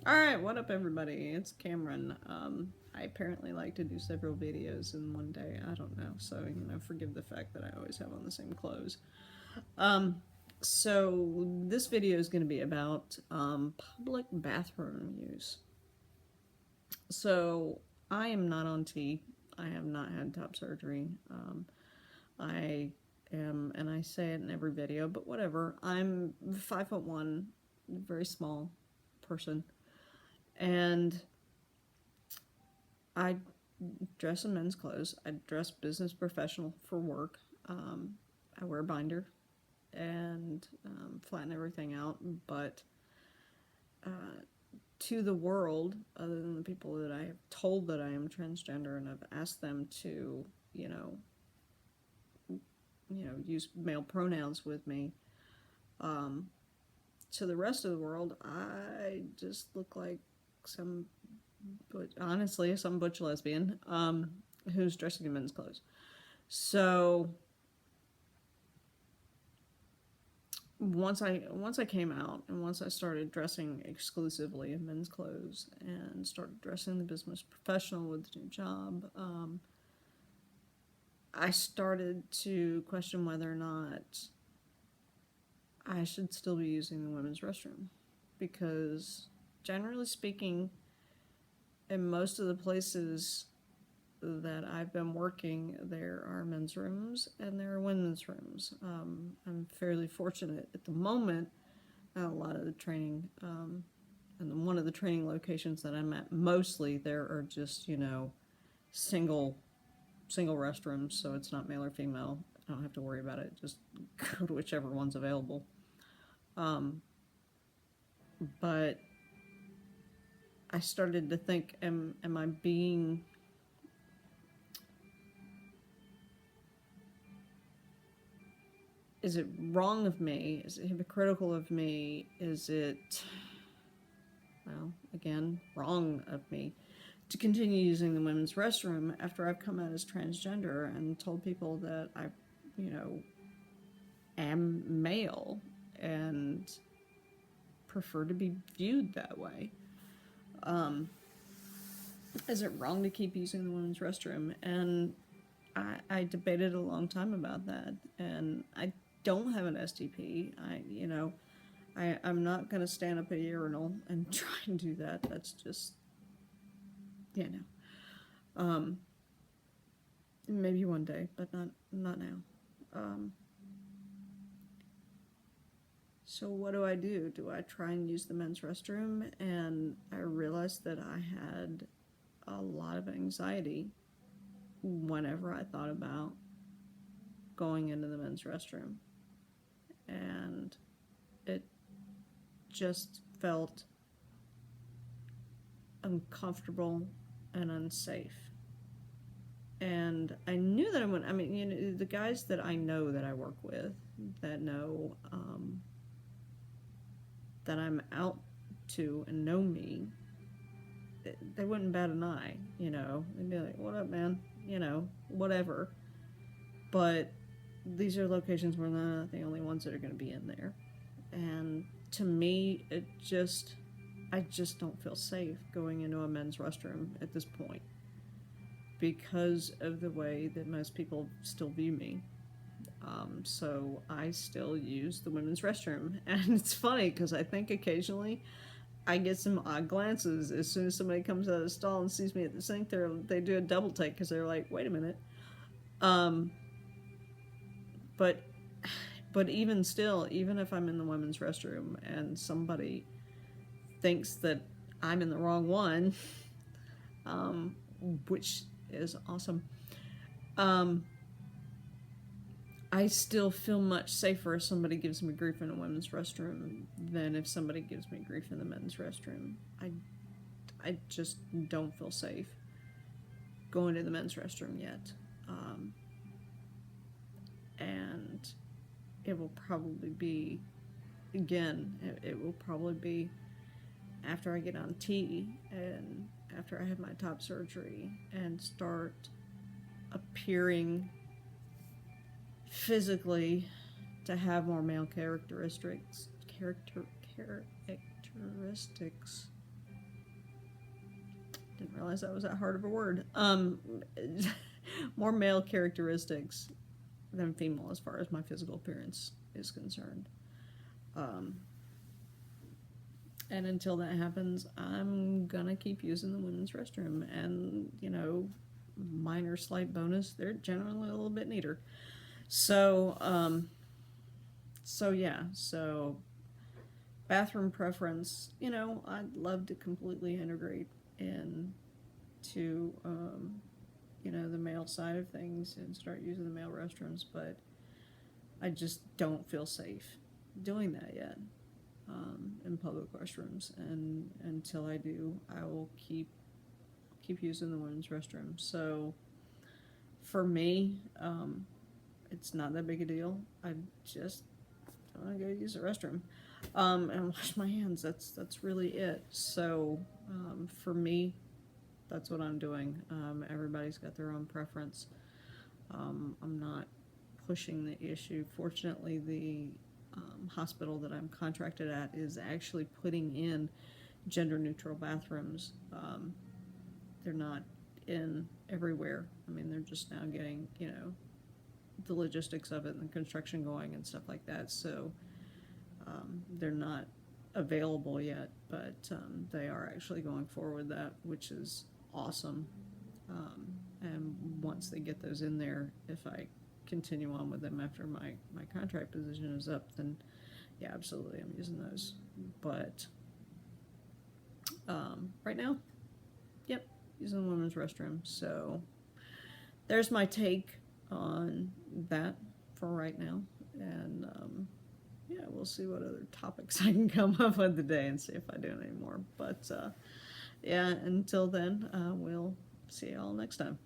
Alright, what up everybody? It's Cameron. I apparently like to do several videos in one day. I don't know, so, forgive the fact that I always have on the same clothes. Um, so this video is going to be about public bathroom use. So, I am not on T. I have not had top surgery. I am, and I say it in every video, but whatever. I'm 5'1", very small person. And I dress in men's clothes. I dress business professional for work. I wear a binder and flatten everything out. But to the world, other than the people that I have told that I am transgender and have asked them to, use male pronouns with me, to the rest of the world, I just look like some, but honestly, some butch lesbian who's dressing in men's clothes. So once I came out and once I started dressing exclusively in men's clothes and started dressing the business professional with the new job, I started to question whether or not I should still be using the women's restroom, because generally speaking, in most of the places that I've been working, there are men's rooms and there are women's rooms. I'm fairly fortunate at the moment. A lot of the training, and one of the training locations that I'm at, mostly there are just single restrooms, so it's not male or female. I don't have to worry about it. Just go to whichever one's available. But I started to think, am I being is it wrong of me? Is it hypocritical of me? Is it, well, again, wrong of me to continue using the women's restroom after I've come out as transgender and told people that I, am male and prefer to be viewed that way? Is it wrong to keep using the women's restroom? And I debated a long time about that, and I don't have an STP. I'm not going to stand up at a urinal and try and do that. That's just, maybe one day, but not now. So what do? Do I try and use the men's restroom? And I realized that I had a lot of anxiety whenever I thought about going into the men's restroom. And it just felt uncomfortable and unsafe. And I knew that the guys that I know that I work with, that know that I'm out to and know me, they wouldn't bat an eye, They'd be like, what up, man? Whatever. But these are locations where they're not the only ones that are going to be in there. And to me, I just don't feel safe going into a men's restroom at this point because of the way that most people still view me. So I still use the women's restroom. And it's funny because I think occasionally I get some odd glances as soon as somebody comes out of the stall and sees me at the sink. They do a double take because they're like, wait a minute. But even still, even if I'm in the women's restroom and somebody thinks that I'm in the wrong one, which is awesome, I still feel much safer if somebody gives me grief in a women's restroom than if somebody gives me grief in the men's restroom. I just don't feel safe going to the men's restroom yet. And it will probably be, again, it will probably be after I get on T and after I have my top surgery and start appearing physically to have more male characteristics Didn't realize that was that hard of a word. More male characteristics than female as far as my physical appearance is concerned. Um, and until that happens, I'm gonna keep using the women's restroom. And, minor slight bonus, they're generally a little bit neater. So, so bathroom preference, I'd love to completely integrate into, the male side of things and start using the male restrooms, but I just don't feel safe doing that yet in public restrooms. And until I do, I will keep using the women's restroom. So for me, it's not that big a deal. I just want to go use the restroom and wash my hands. That's really it. So for me, that's what I'm doing. Everybody's got their own preference. I'm not pushing the issue. Fortunately, the hospital that I'm contracted at is actually putting in gender-neutral bathrooms. They're not in everywhere. I mean, they're just now getting, the logistics of it and the construction going and stuff like that. So they're not available yet, but they are actually going forward with that, which is awesome. And once they get those in there, if I continue on with them after my contract position is up, then yeah, absolutely, I'm using those. But right now, yep, using the women's restroom. So there's my take on that for right now. And yeah, we'll see what other topics I can come up with today and see if I do any more. But yeah, until then, we'll see y'all next time.